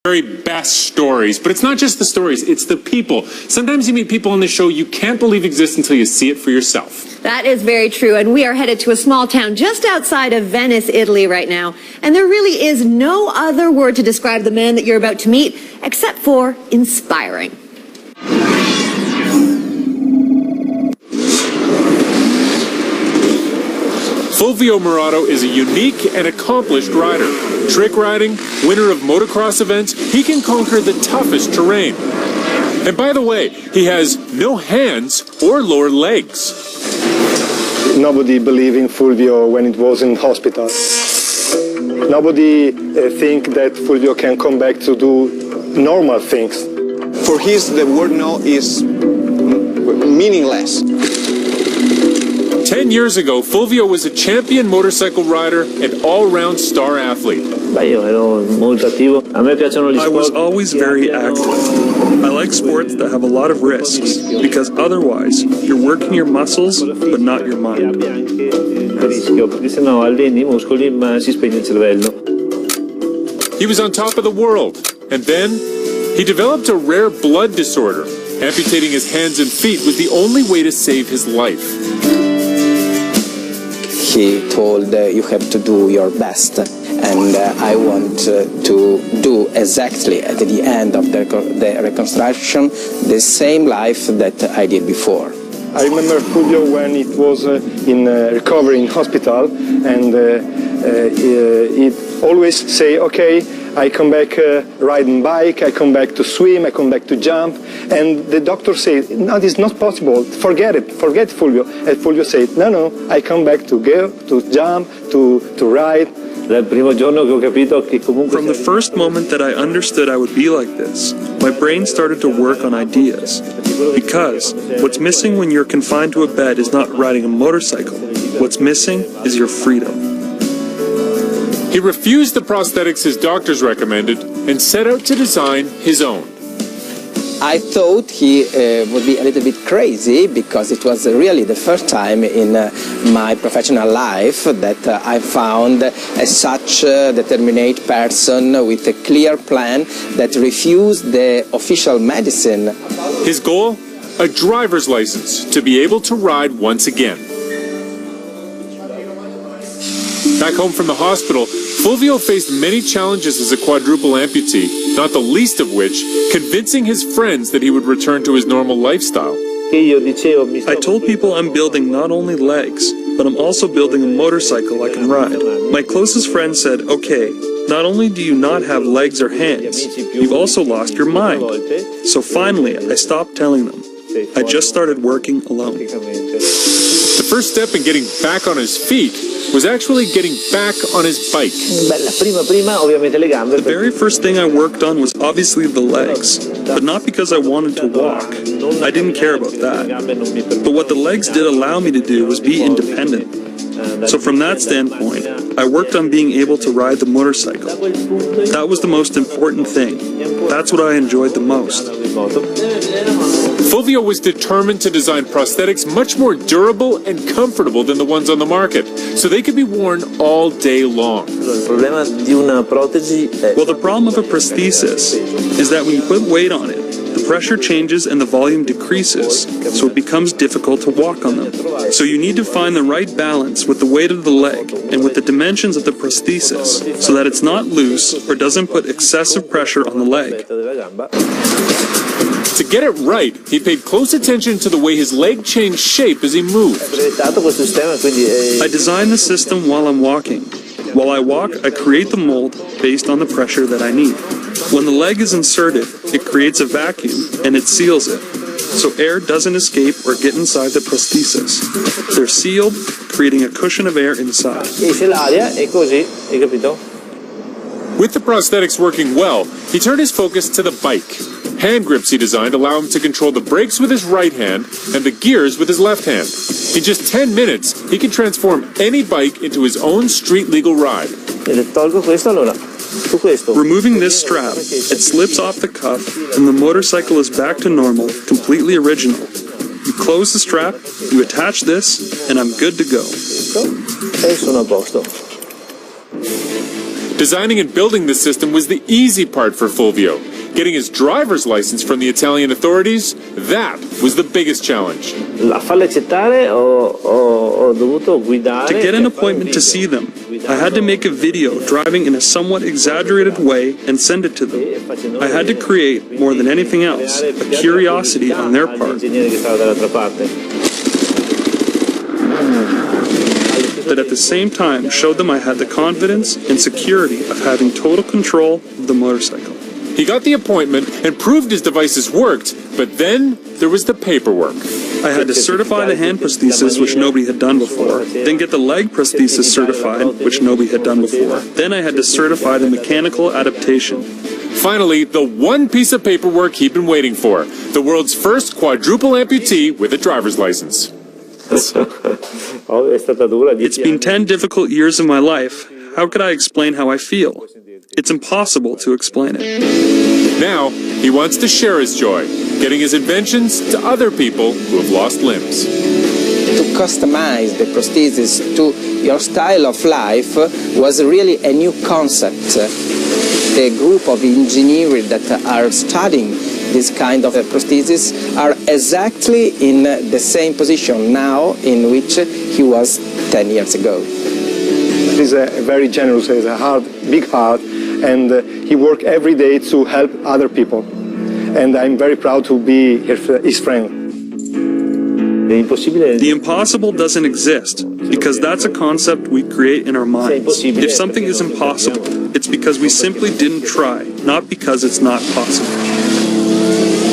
very best stories, but it's not just the stories, it's the people. Sometimes you meet people on the show you can't believe exist until you see it for yourself. That is very true, and we are headed to a small town just outside of Venice, Italy right now, and there really is no other word to describe the man that you're about to meet except for inspiring. Fulvio Marotto is a unique and accomplished rider. Trick riding, winner of motocross events, he can conquer the toughest terrain. And by the way, he has no hands or lower legs. Nobody believed in Fulvio when it was in hospital. Nobody think that Fulvio can come back to do normal things. For his, the word no is meaningless. 10 years ago, Fulvio was a champion motorcycle rider and all-round star athlete. I was always very active. I like sports that have a lot of risks, because otherwise, you're working your muscles, but not your mind. He was on top of the world, and then he developed a rare blood disorder. Amputating his hands and feet was the only way to save his life. He told you have to do your best, and I want to do exactly at the end of the reconstruction the same life that I did before. I remember Fulvio when it was in recovery in hospital, and he always say, okay, I come back riding bike, I come back to swim, I come back to jump, and the doctor said, no, this is not possible, forget it, forget Fulvio. And Fulvio said, no, I come back to go, to jump, to ride. From the first moment that I understood I would be like this, my brain started to work on ideas. Because what's missing when you're confined to a bed is not riding a motorcycle. What's missing is your freedom. He refused the prosthetics his doctors recommended and set out to design his own. I thought he would be a little bit crazy, because it was really the first time in my professional life that I found such a determined person with a clear plan that refused the official medicine. His goal? A driver's license to be able to ride once again. Back home from the hospital, Fulvio faced many challenges as a quadruple amputee, not the least of which convincing his friends that he would return to his normal lifestyle. I told people I'm building not only legs, but I'm also building a motorcycle I can ride. My closest friend said, okay, not only do you not have legs or hands, you've also lost your mind. So finally, I stopped telling them. I just started working alone. The first step in getting back on his feet was actually getting back on his bike. The very first thing I worked on was obviously the legs, but not because I wanted to walk. I didn't care about that. But what the legs did allow me to do was be independent. So from that standpoint, I worked on being able to ride the motorcycle. That was the most important thing. That's what I enjoyed the most. Fulvio was determined to design prosthetics much more durable and comfortable than the ones on the market, so they could be worn all day long. Well, the problem of a prosthesis is that when you put weight on it, the pressure changes and the volume decreases, so it becomes difficult to walk on them. So you need to find the right balance with the weight of the leg and with the dimensions of the prosthesis, so that it's not loose or doesn't put excessive pressure on the leg. To get it right, he paid close attention to the way his leg changed shape as he moved. I design the system while I'm walking. While I walk, I create the mold based on the pressure that I need. When the leg is inserted, it creates a vacuum and it seals it, so air doesn't escape or get inside the prosthesis. They're sealed, creating a cushion of air inside. With the prosthetics working well, he turned his focus to the bike. Hand grips he designed allow him to control the brakes with his right hand and the gears with his left hand. In just 10 minutes, he can transform any bike into his own street-legal ride. Removing this strap, it slips off the cuff, and the motorcycle is back to normal, completely original. You close the strap, you attach this, and I'm good to go. Designing and building the system was the easy part for Fulvio. Getting his driver's license from the Italian authorities, that was the biggest challenge. A farlo accettare ho dovuto guidare. To get an appointment to see them, I had to make a video driving in a somewhat exaggerated way and send it to them. I had to create, more than anything else, a curiosity on their part. That at the same time showed them I had the confidence and security of having total control of the motorcycle. He got the appointment and proved his devices worked, but then there was the paperwork. I had to certify the hand prosthesis, which nobody had done before, then get the leg prosthesis certified, which nobody had done before. Then I had to certify the mechanical adaptation. Finally, the one piece of paperwork he'd been waiting for, the world's first quadruple amputee with a driver's license. It's been 10 difficult years of my life. How could I explain how I feel? It's impossible to explain it. Now, he wants to share his joy, getting his inventions to other people who have lost limbs. To customize the prosthesis to your style of life was really a new concept. The group of engineers that are studying this kind of prosthesis are exactly in the same position now in which he was 10 years ago. He's very generous, he has a big heart, and he works every day to help other people. And I'm very proud to be his friend. The impossible doesn't exist, because that's a concept we create in our minds. If something is impossible, it's because we simply didn't try, not because it's not possible.